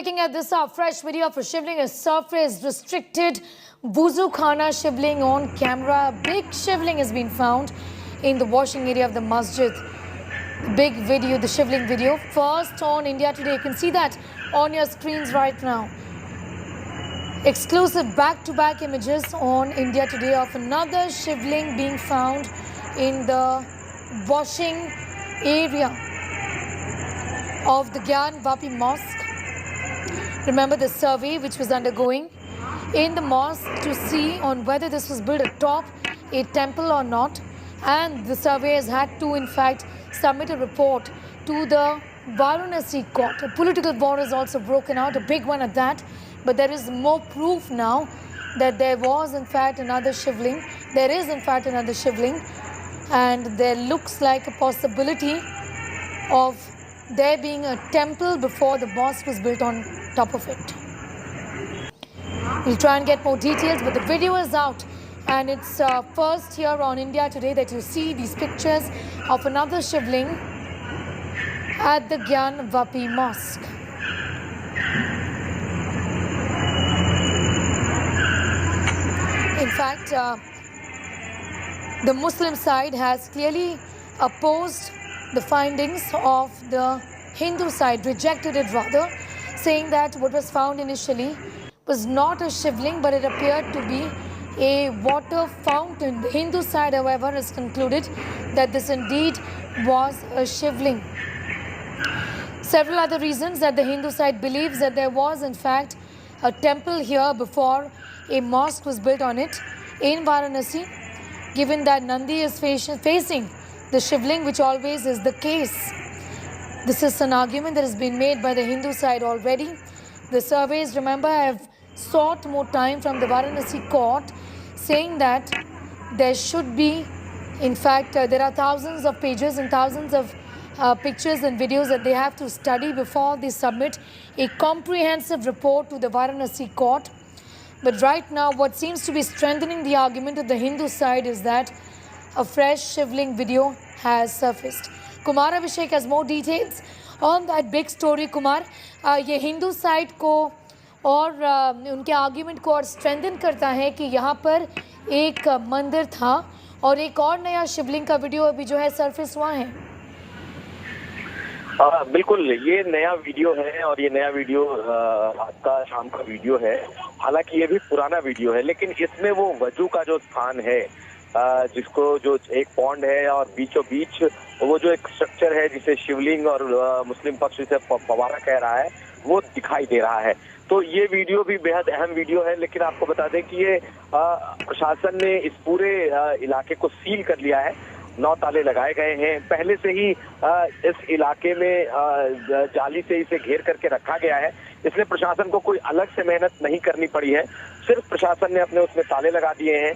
looking at this fresh video of a shivling has surfaced. Restricted Wuzu Khana shivling on camera. Big shivling has been found in the washing area of the masjid. Big video, the shivling video, first on India Today. You can see that on your screens right now. Exclusive back-to-back images on India Today of another shivling being found in the washing area of the Gyan Vapi Mosque. Remember the survey which was undergoing in the mosque to see on whether this was built atop a temple or not, and the survey has had to in fact submit a report to the Varanasi court. A political war has also broken out, a big one at that, but there is more proof now that there was in fact another shivling. There is in fact another shivling, and there looks like a possibility of there being a temple before the mosque was built on top of it. We'll try and get more details, but the video is out, and it's first here on India Today that you see these pictures of another shivling at the Gyan Vapi Mosque. In fact, the Muslim side has clearly opposed the findings of the Hindu side, rejected it rather, saying that what was found initially was not a shivling, but it appeared to be a water fountain. The Hindu side, however, has concluded that this indeed was a shivling. Several other reasons that the Hindu side believes that there was in fact a temple here before a mosque was built on it in Varanasi, given that Nandi is facing the shivling, which always is the case. This is an argument that has been made by the Hindu side already. The surveys, remember, have sought more time from the Varanasi court, saying that there should be, in fact, there are thousands of pages and thousands of pictures and videos that they have to study before they submit a comprehensive report to the Varanasi court. But right now, what seems to be strengthening the argument of the Hindu side is that a fresh shivling video has surfaced. Kumar Abhishek has more details on that big story. Kumar, ये Hindu side को और उनके argument को और strengthen करता है कि यहाँ पर एक मंदिर था और एक और नया शिवलिंग का वीडियो अभी जो है सरफेस हुआ है। बिल्कुल, ये नया वीडियो है और ये नया वीडियो रात का शाम का वीडियो है। हालांकि ये भी पुराना वीडियो है, लेकिन इसमें वो वजू का जो स्थान है, जिसको जो एक पॉन्ड है और बीचों बीच वो जो एक स्ट्रक्चर है जिसे शिवलिंग और मुस्लिम पक्ष इसे फवारा कह रहा है, वो दिखाई दे रहा है। तो ये वीडियो भी बेहद अहम वीडियो है, लेकिन आपको बता दें कि ये प्रशासन ने इस पूरे इलाके को सील कर लिया है। 9 ताले लगाए गए हैं। पहले से ही इस इलाके में जाली से इसे घेर करके रखा गया है, इसलिए प्रशासन को कोई अलग से मेहनत नहीं करनी पड़ी है। सिर्फ प्रशासन ने अपने उसमें ताले लगा दिए हैं।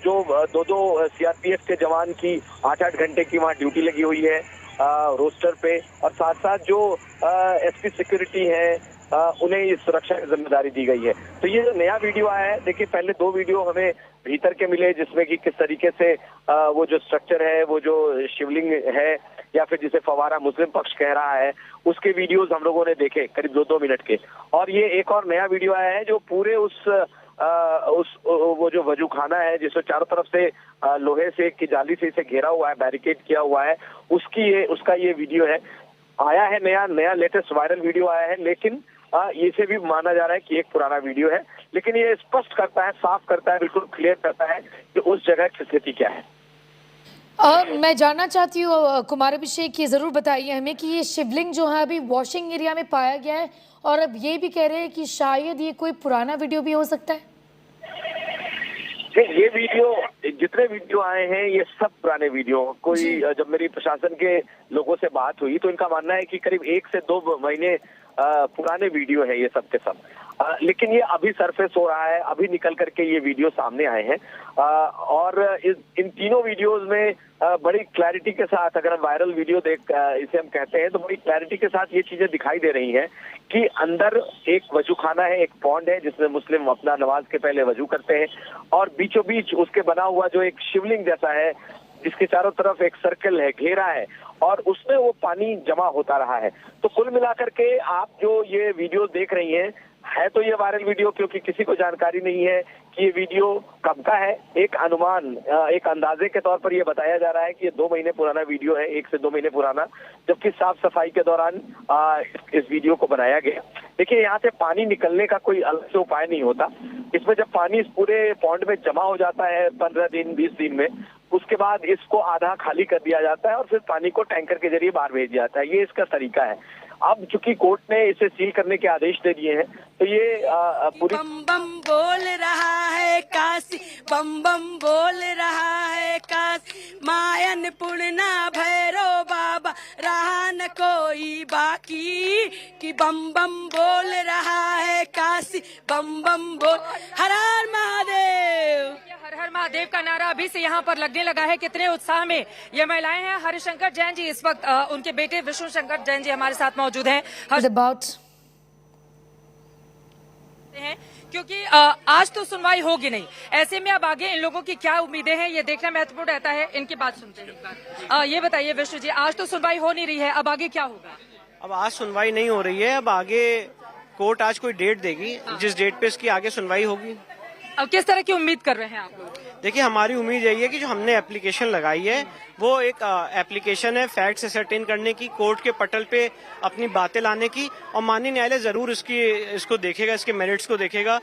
जो दो सीआरपीएफ के जवान की 8-8 घंटे की वहाँ ड्यूटी लगी हुई है रोस्टर पे, और साथ साथ जो एसपी सिक्योरिटी है उन्हें इस सुरक्षा की जिम्मेदारी दी गई है। तो ये जो नया वीडियो आया है, देखिए पहले 2 वीडियो हमें भीतर के मिले जिसमें कि किस तरीके से वो जो स्ट्रक्चर है, वो जो शिवलिंग है या फिर जिसे फवारा मुस्लिम पक्ष कह रहा है, उसके वीडियोस हम लोगों ने देखे करीब 2-2 मिनट के। और ये एक और नया वीडियो आया है जो पूरे उस वो जो वजू खाना है जिसको चारों तरफ से लोहे से की जाली से इसे घेरा हुआ है, बैरिकेड किया हुआ है, उसका ये वीडियो है। आया है नया लेटेस्ट वायरल वीडियो आया है, लेकिन इसे भी माना जा रहा है कि एक पुराना वीडियो है, लेकिन ये स्पष्ट करता है, साफ करता है, बिल्कुल क्लियर करता है कि उस जगह की स्थिति क्या है। मैं जानना चाहती हूँ कुमार अभिषेक, ये जरूर बताइए हमें कि ये शिवलिंग जो है अभी वॉशिंग एरिया में पाया गया है, और अब ये भी कह रहे हैं कि शायद ये कोई पुराना वीडियो भी हो सकता है। ये वीडियो, जितने वीडियो आए हैं ये सब पुराने वीडियो। कोई जब मेरी प्रशासन के लोगों से बात हुई तो इनका मानना है कि करीब 1 से 2 महीने पुराने वीडियो है ये सब के सब। लेकिन ये अभी सरफेस हो रहा है, अभी निकल करके ये वीडियो सामने आए हैं। और इन तीनों वीडियोस में बड़ी क्लैरिटी के साथ, अगर हम वायरल वीडियो इसे हम कहते हैं, तो बड़ी क्लैरिटी के साथ ये चीजें दिखाई दे रही हैं कि अंदर एक वजू खाना है, एक पॉन्ड है जिसमें मुस्लिम अपना नमाज के पहले वजू करते हैं, और बीचों बीच उसके बना हुआ जो एक शिवलिंग जैसा है जिसके चारों तरफ एक सर्कल है, घेरा है, और उसमें वो पानी जमा होता रहा है। तो कुल मिलाकर के आप जो ये वीडियो देख रही हैं, है तो ये वायरल वीडियो, क्योंकि किसी को जानकारी नहीं है कि ये वीडियो कब का है। एक अनुमान, एक अंदाजे के तौर पर ये बताया जा रहा है कि ये 2 महीने पुराना वीडियो है, 1 से 2 महीने पुराना, जबकि साफ सफाई के दौरान इस वीडियो को बनाया गया। देखिए, यहाँ से पानी निकलने का कोई अलग से उपाय नहीं होता। इसमें जब पानी इस पूरे पॉन्ड में जमा हो जाता है 15 दिन 20 दिन में, उसके बाद इसको आधा खाली कर दिया जाता है और फिर पानी को टैंकर के जरिए बाहर भेज दिया जाता है। ये इसका तरीका है। अब चूंकि कोर्ट ने इसे सील करने के आदेश दे दिए हैं, तो ये पूरी बम बम बोल रहा है काशी, बम बम बोल रहा है काशी, मायन पुण्ना भैरो बाबा, रहा न कोई बाकी, कि बम बम बोल रहा है काशी, बम बम बोल, हर हर महादेव। हर हर महादेव का नारा अभी से यहाँ पर लगने लगा है। कितने उत्साह में ये महिलाएं हैं। हरिशंकर जैन जी इस वक्त उनके बेटे विष्णु शंकर जैन जी हमारे साथ मौजूद हैं। About क्योंकि आज तो सुनवाई होगी नहीं, ऐसे में अब आगे इन लोगों की क्या उम्मीदें हैं ये देखना महत्वपूर्ण रहता है। इनकी बात सुनते हैं एक बार। ये बताइए विष्णु जी, आज तो सुनवाई हो नहीं रही है, अब आगे क्या होगा? अब आज सुनवाई नहीं हो रही है, अब आगे कोर्ट आज कोई डेट देगी, जिस डेट पे इसकी आगे सुनवाई होगी। अब किस तरह की उम्मीद कर रहे हैं आप लोग? देखिए, हमारी उम्मीद यही है कि जो हमने एप्लीकेशन लगाई है वो एक एप्लीकेशन है फैक्ट्स असरटेन करने की, कोर्ट के पटल पे अपनी बातें लाने की, और माननीय न्यायालय जरूर इसको देखेगा, इसके मेरिट्स को देखेगा।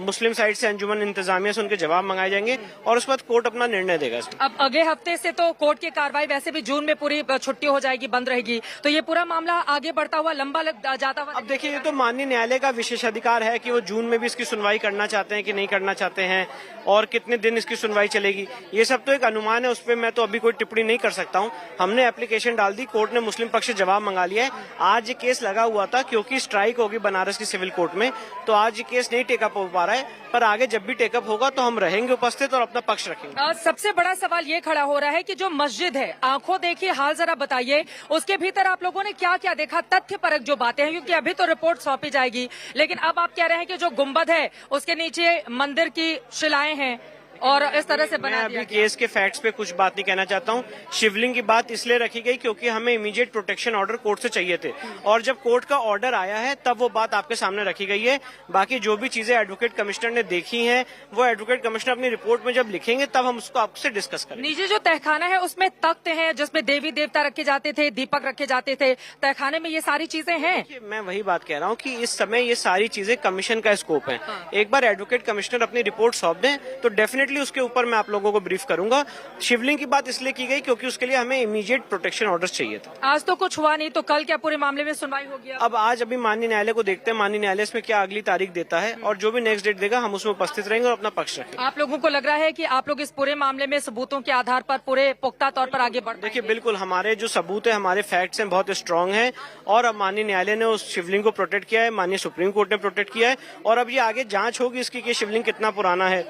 मुस्लिम साइड से अंजुमन इंतजामिया से उनके जवाब मंगाए जाएंगे और उसके बाद कोर्ट अपना निर्णय देगा इसमें। अब अगले हफ्ते से तो कोर्ट की कार्रवाई वैसे भी जून में पूरी छुट्टी हो जाएगी, बंद रहेगी, तो ये पूरा मामला आगे बढ़ता हुआ लंबा जाता हुआ। अब देखिए, ये तो माननीय न्यायालय का विशेषाधिकार है कि वो जून में भी इसकी सुनवाई करना चाहते हैं कि नहीं करना चाहते हैं, और कितने दिन इसकी सुनवाई चलेगी, ये सब तो एक अनुमान है, उस पर मैं तो अभी कोई टिप्पणी नहीं कर सकता हूँ। हमने एप्लीकेशन डाल दी, कोर्ट ने मुस्लिम पक्ष से जवाब मंगा लिया है। आज ये केस लगा हुआ था क्योंकि स्ट्राइक होगी बनारस की सिविल कोर्ट में, तो आज ये केस नहीं टेकअप हो पा रहा है, पर आगे जब भी टेकअप होगा तो हम रहेंगे उपस्थित और अपना पक्ष रखेंगे। सबसे बड़ा सवाल ये खड़ा हो रहा है कि जो मस्जिद है, आंखों देखिए हाल जरा बताइए, उसके भीतर आप लोगों ने क्या क्या देखा, तथ्य परक जो बातें हैं, क्योंकि अभी तो रिपोर्ट सौंपी जाएगी, लेकिन अब आप कह रहे हैं कि जो गुम्बद है उसके नीचे मंदिर की शिलाएं हैं और इस तरह से बना मैं अभी केस के फैक्ट्स पे कुछ बात नहीं कहना चाहता हूँ। शिवलिंग की बात इसलिए रखी गई क्योंकि हमें इमीडिएट प्रोटेक्शन ऑर्डर कोर्ट से चाहिए थे, और जब कोर्ट का ऑर्डर आया है तब वो बात आपके सामने रखी गई है। बाकी जो भी चीजें एडवोकेट कमिश्नर ने देखी हैं, वो एडवोकेट कमिश्नर अपनी रिपोर्ट में जब लिखेंगे तब हम उसको आपसे डिस्कस करेंगे। नीचे जो तहखाना है उसमें तख्त हैं जिसमें देवी देवता रखे जाते थे, दीपक रखे जाते थे, तहखाने में ये सारी चीजें हैं। मैं वही बात कह रहा हूँ कि इस समय ये सारी चीजें कमीशन का स्कोप है। एक बार एडवोकेट कमिश्नर अपनी रिपोर्ट सौंप दें तो डेफिनेटली उसके ऊपर मैं लोगों को ब्रीफ करूंगा। शिवलिंग की बात इसलिए की गई क्योंकि उसके लिए हमें इमीडिएट प्रोटेक्शन ऑर्डर्स चाहिए था। आज तो कुछ हुआ नहीं, तो कल क्या पूरे मामले में सुनवाई होगी? अब आज अभी माननीय न्यायालय को देखते हैं, माननीय न्यायालय इसमें क्या अगली तारीख देता है, और जो भी नेक्स्ट डेट देगा हम उसमें उपस्थित रहेंगे और अपना पक्ष रखेंगे। आप लोगों को लग रहा है कि आप लोग इस पूरे मामले में सबूतों के आधार पर पूरे पुख्ता तौर पर आगे बढ़ पाएंगे? देखिए, बिल्कुल, हमारे जो सबूत है, हमारे फैक्ट्स हैं, बहुत स्ट्रांग हैं, और अब माननीय न्यायालय ने उस शिवलिंग को प्रोटेक्ट किया है, माननीय सुप्रीम कोर्ट ने प्रोटेक्ट किया है, और अब ये आगे जांच होगी इसकी कि शिवलिंग कितना पुराना है,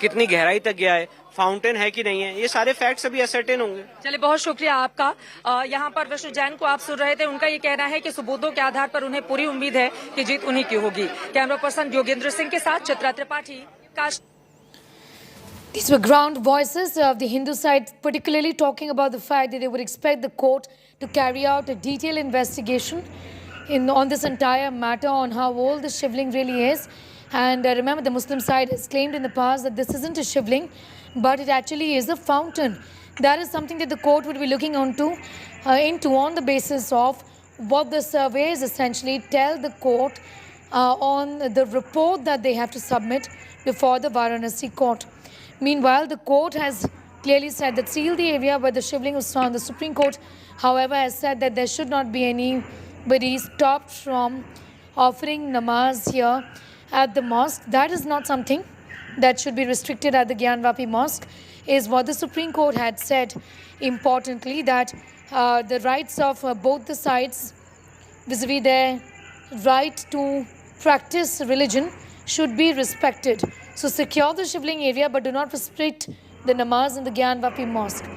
कितनी गहराई तक गया है, फाउंटेन है कि नहीं है, ये सारे फैक्ट्स अभी असर्टेन होंगे। चलिए, बहुत शुक्रिया आपका। यहाँ पर विष्णु जैन को आप सुन रहे थे, उनका ये कहना है कि सबूतों के आधार पर उन्हें पूरी उम्मीद है कि जीत उन्हीं की होगी। कैमरा पर्सन योगेंद्र सिंह के साथ Chitra Tripathi. These were ground voices of the Hindu side, particularly talking about the fact that they would expect the court to carry out a detailed investigation on this entire matter, on how old the shivling really is. And remember, the Muslim side has claimed in the past that this isn't a shivling, but it actually is a fountain. That is something that the court would be looking into on the basis of what the surveys essentially tell the court on the report that they have to submit before the Varanasi court. Meanwhile, the court has clearly said that seal the area where the shivling was found. The Supreme Court, however, has said that there should not be anybody stopped from offering namaz here at the mosque. That is not something that should be restricted at the Gyanvapi Mosque, is what the Supreme Court had said. Importantly, that the rights of both the sides vis-a-vis their right to practice religion should be respected. So secure the shivling area, but do not restrict the namaz in the Gyanvapi Mosque.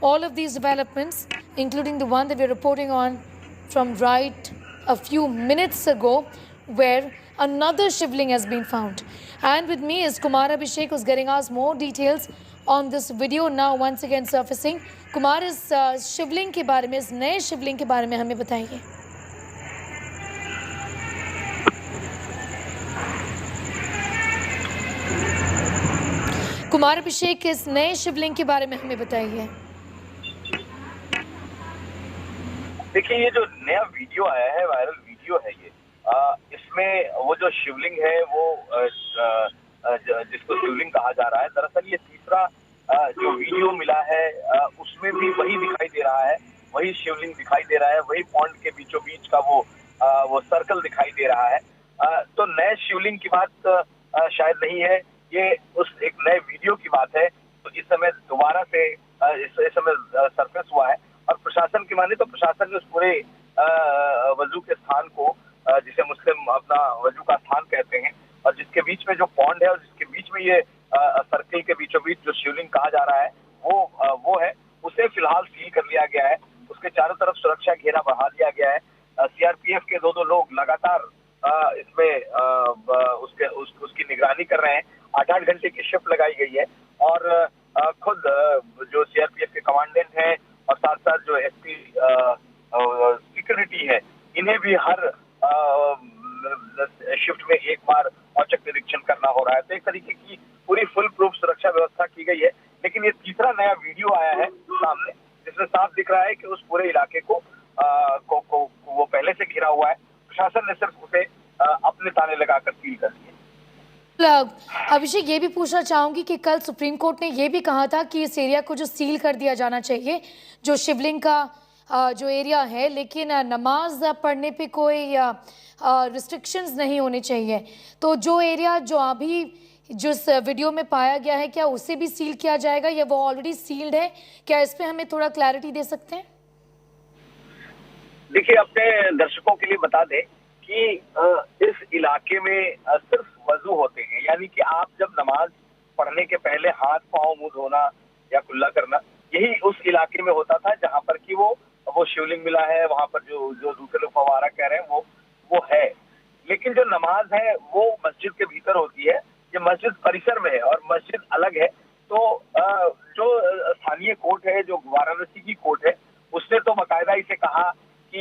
All of these developments, including the one that we're reporting on from right a few minutes ago, where another shivling has been found. And with me is Kumar Abhishek, who's getting us more details on this video now once again surfacing. Kumar, इस शिवलिंग के बारे में, इस नए शिवलिंग के बारे में हमें बताइए। कुमार अभिषेक, इस नए शिवलिंग के बारे में हमें बताइए। देखिए, ये जो नया वीडियो आया है, वायरल वीडियो है ये, इसमें वो जो शिवलिंग है वो जिसको शिवलिंग कहा जा रहा है, दरअसल ये तीसरा जो वीडियो मिला है उसमें भी वही दिखाई दे रहा है, वही शिवलिंग दिखाई दे रहा है, वही पॉन्ड के बीचों बीच का वो सर्कल दिखाई दे रहा है। तो नए शिवलिंग की बात शायद नहीं है, ये उस एक नए वीडियो की बात है। तो इस समय दोबारा से इस समय सरफेस हुआ है और प्रशासन की माने तो प्रशासन ने उस पूरे वजू के स्थान को, जिसे मुस्लिम अपना वजू का स्थान कहते हैं, और जिसके बीच में जो पॉन्ड है और जिसके बीच में ये सर्किल के बीचों बीच जो शिवलिंग कहा जा रहा है वो है, उसे फिलहाल सील कर लिया गया है। उसके चारों तरफ सुरक्षा घेरा बढ़ा दिया गया है। सीआरपीएफ के दो लोग लगातार इसमें उसकी निगरानी कर रहे हैं। 8-8 घंटे की शिफ्ट लगाई गई है और खुद जो सीआरपीएफ के कमांडेंट हैं और साथ साथ जो एसपी सिक्योरिटी है, इन्हें भी हर शिफ्ट में एक बार औचक निरीक्षण करना हो रहा है। तो एक तरीके की पूरी फुल प्रूफ सुरक्षा व्यवस्था की गई है। लेकिन ये तीसरा नया वीडियो आया है सामने, जिसमें साफ दिख रहा है कि उस पूरे इलाके को वो पहले से घिरा हुआ है। प्रशासन ने सिर्फ उसे अपने ताले लगाकर सील कर दिए। अभिषेक, ये भी पूछना चाहूंगी कि कल सुप्रीम कोर्ट ने ये भी कहा था कि इस एरिया को जो सील कर दिया जाना चाहिए, जो शिवलिंग का जो एरिया है, लेकिन नमाज पढ़ने पे कोई रिस्ट्रिक्शंस नहीं होने चाहिए। तो जो एरिया जो अभी जिस वीडियो में पाया गया है, क्या उसे भी सील किया जाएगा या वो ऑलरेडी सील्ड है? क्या इस पे हमें थोड़ा क्लैरिटी दे सकते हैं? देखिए, अपने दर्शकों के लिए बता दें कि इस इलाके में सिर्फ वजू होते हैं, यानी कि आप जब नमाज पढ़ने के पहले हाथ पांव मुंह धोना या कुल्ला करना, यही उस इलाके में होता था जहां पर कि वो शिवलिंग मिला है। वहां पर जो दूसरे लोग फवारा कह रहे हैं वो है। लेकिन जो नमाज है वो मस्जिद के भीतर होती है, ये मस्जिद परिसर में है और मस्जिद अलग है। तो जो स्थानीय कोर्ट है, जो वाराणसी की कोर्ट है, उसने तो बाकायदा इसे कहा कि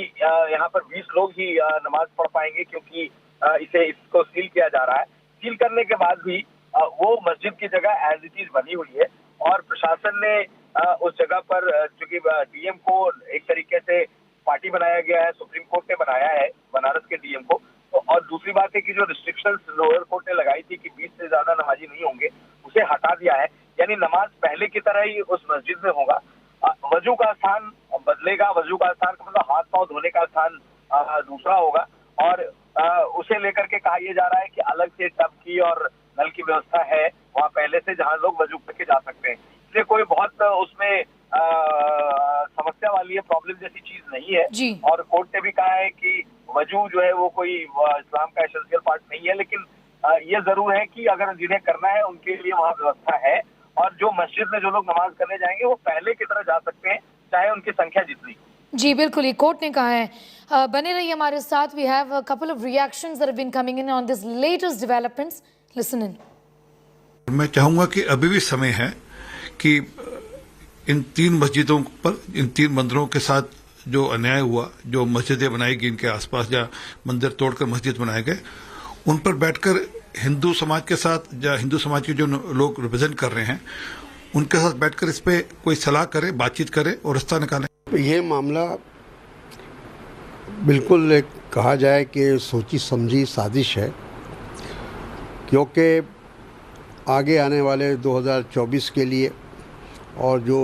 यहाँ पर 20 लोग ही नमाज पढ़ पाएंगे, क्योंकि इसको सील किया जा रहा है। सील करने के बाद भी वो मस्जिद की जगह एज इट इज बनी हुई है और प्रशासन ने उस जगह पर, चूंकि डीएम को एक तरीके से पार्टी बनाया गया है, सुप्रीम कोर्ट ने बनाया है बनारस के डीएम को। तो और दूसरी बात है कि जो रिस्ट्रिक्शंस लोअर कोर्ट ने लगाई थी कि 20 से ज्यादा नमाजी नहीं होंगे, उसे हटा दिया है। यानी नमाज पहले की तरह ही उस मस्जिद में होगा। वजू का स्थान बदलेगा, वजू का स्थान का मतलब हाथ पांव धोने का स्थान दूसरा होगा और उसे लेकर के कहा यह जा रहा है कि अलग से टब की और नल की व्यवस्था है वहाँ पहले से, जहाँ लोग वजू करके जा सकते हैं। इसलिए कोई बहुत उसमें समस्या वाली है, प्रॉब्लम जैसी चीज नहीं है जी। और कोर्ट ने भी कहा है कि वजू जो है वो कोई इस्लाम का एसेंशियल पार्ट नहीं है, लेकिन ये जरूर है कि अगर जिन्हें करना है उनके लिए वहाँ व्यवस्था है और जो मस्जिद में जो लोग नमाज करने जाएंगे वो पहले की तरह जा सकते हैं, चाहे उनकी संख्या जितनी। जी बिल्कुल, ये कोर्ट ने कहा है। बने रहिए हमारे साथ। We have a couple of reactions that have been coming in on this latest developments. Listen in. मैं चाहूंगा कि अभी भी समय है कि इन 3 मस्जिदों पर, इन 3 मंदिरों के साथ जो अन्याय हुआ, जो मस्जिदें बनाई गई इनके आसपास या मंदिर तोड़कर मस्जिद बनाए गए, उन पर बैठकर हिंदू समाज के साथ या हिंदू समाज के जो लोग रिप्रेजेंट कर रहे हैं उनके साथ बैठकर इस पे कोई सलाह करे, बातचीत करे और रास्ता निकालें। ये मामला बिल्कुल एक कहा जाए कि सोची समझी साजिश है, क्योंकि आगे आने वाले 2024 के लिए और जो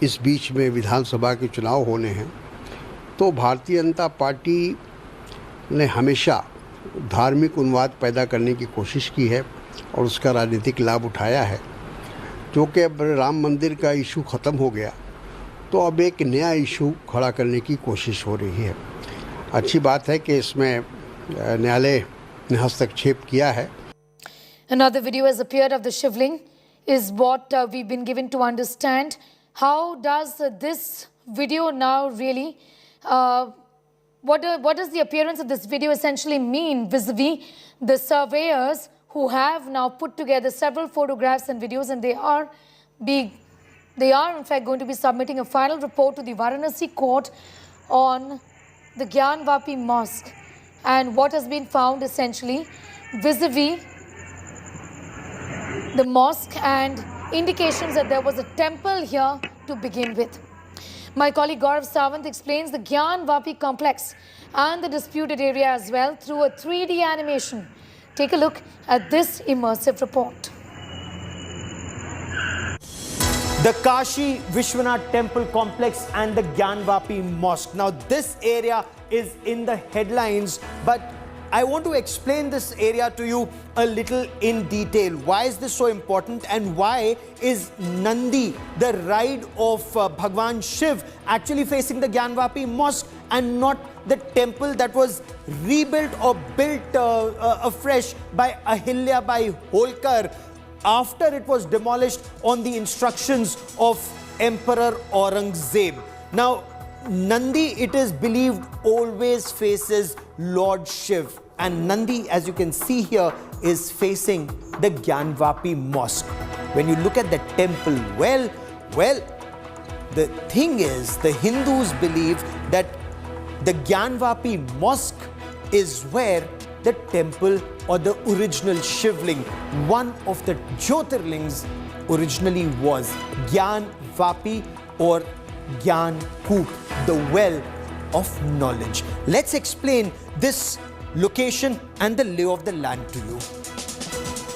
इस बीच में विधानसभा के चुनाव होने हैं, तो भारतीय जनता पार्टी ने हमेशा धार्मिक उन्माद पैदा करने की कोशिश की है और उसका राजनीतिक लाभ उठाया है। क्योंकि अब राम मंदिर का इशू ख़त्म हो गया तो अब एक नया इशू खड़ा करने की कोशिश हो रही है। अच्छी बात है कि इसमें न्यायालय ने हस्तक्षेप किया है। Another video has appeared of the shivling is what we've been given to understand. How does this video now really, what does the appearance of this video essentially mean vis-a-vis the surveyors who have now put together several photographs and videos, and they are they are in fact going to be submitting a final report to the Varanasi court on the Gyan Vapi mosque and what has been found essentially vis-a-vis the mosque and indications that there was a temple here to begin with. My colleague Gaurav Sawant explains the Gyan Vapi complex and the disputed area as well through a 3D animation. Take a look at this immersive report. The Kashi Vishwanath Temple Complex and the Gyan Vapi Mosque. Now this area is in the headlines, but I want to explain this area to you a little in detail. Why is this so important and why is Nandi, the ride of Bhagwan Shiv, actually facing the Gyan Vapi Mosque and not the temple that was rebuilt or built afresh by Ahilya Bai Holkar after it was demolished on the instructions of Emperor Aurangzeb. Now, Nandi, it is believed, always faces Lord Shiv. And Nandi, as you can see here, is facing the Gyan Vapi Mosque. When you look at the temple, well, the thing is, the Hindus believe that the Gyan Vapi Mosque is where the temple or the original Shivling, one of the Jyotirlings, originally was. Gyan Vapi or Gyan Koop, the well of knowledge. Let's explain this location and the lay of the land to you.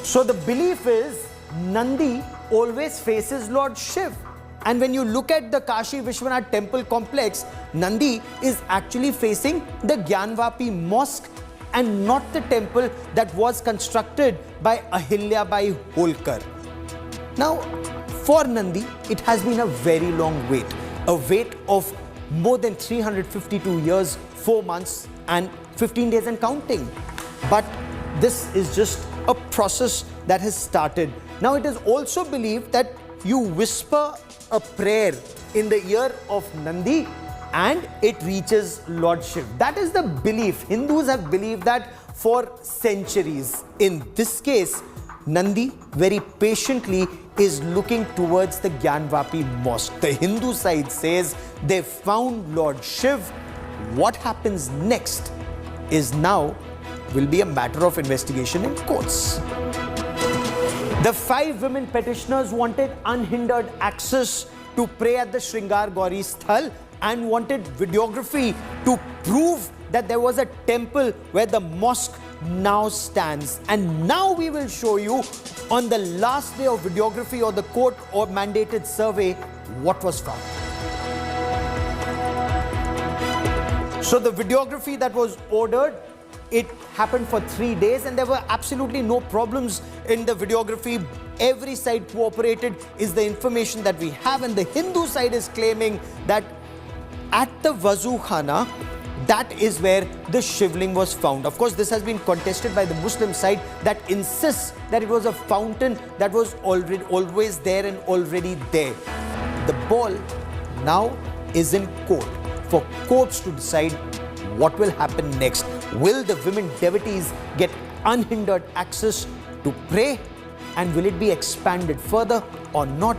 So the belief is Nandi always faces Lord Shiv. And when you look at the Kashi Vishwanath Temple complex, Nandi is actually facing the Gyan Vapi Mosque and not the temple that was constructed by Ahilya Bai Holkar. Now, for Nandi, it has been a very long wait. A wait of more than 352 years, 4 months and 15 days and counting. But this is just a process that has started. Now, it is also believed that you whisper a prayer in the ear of Nandi and it reaches Lord Shiv. That is the belief. Hindus have believed that for centuries. In this case, Nandi very patiently is looking towards the Gyan Vapi Mosque. The Hindu side says they found Lord Shiv. What happens next is now will be a matter of investigation in courts. The 5 women petitioners wanted unhindered access to pray at the Shringar Gauri Sthal and wanted videography to prove that there was a temple where the mosque now stands. And now we will show you on the last day of videography or the court or mandated survey what was found. So the videography that was ordered, it happened for 3 days and there were absolutely no problems in the videography. Every side cooperated is the information that we have, and the Hindu side is claiming that at the Wazu Khana, that is where the Shivling was found. Of course, this has been contested by the Muslim side that insists that it was a fountain that was always there and already there. The ball now is in court for courts to decide what will happen next. Will the women devotees get unhindered access to pray, and will it be expanded further or not?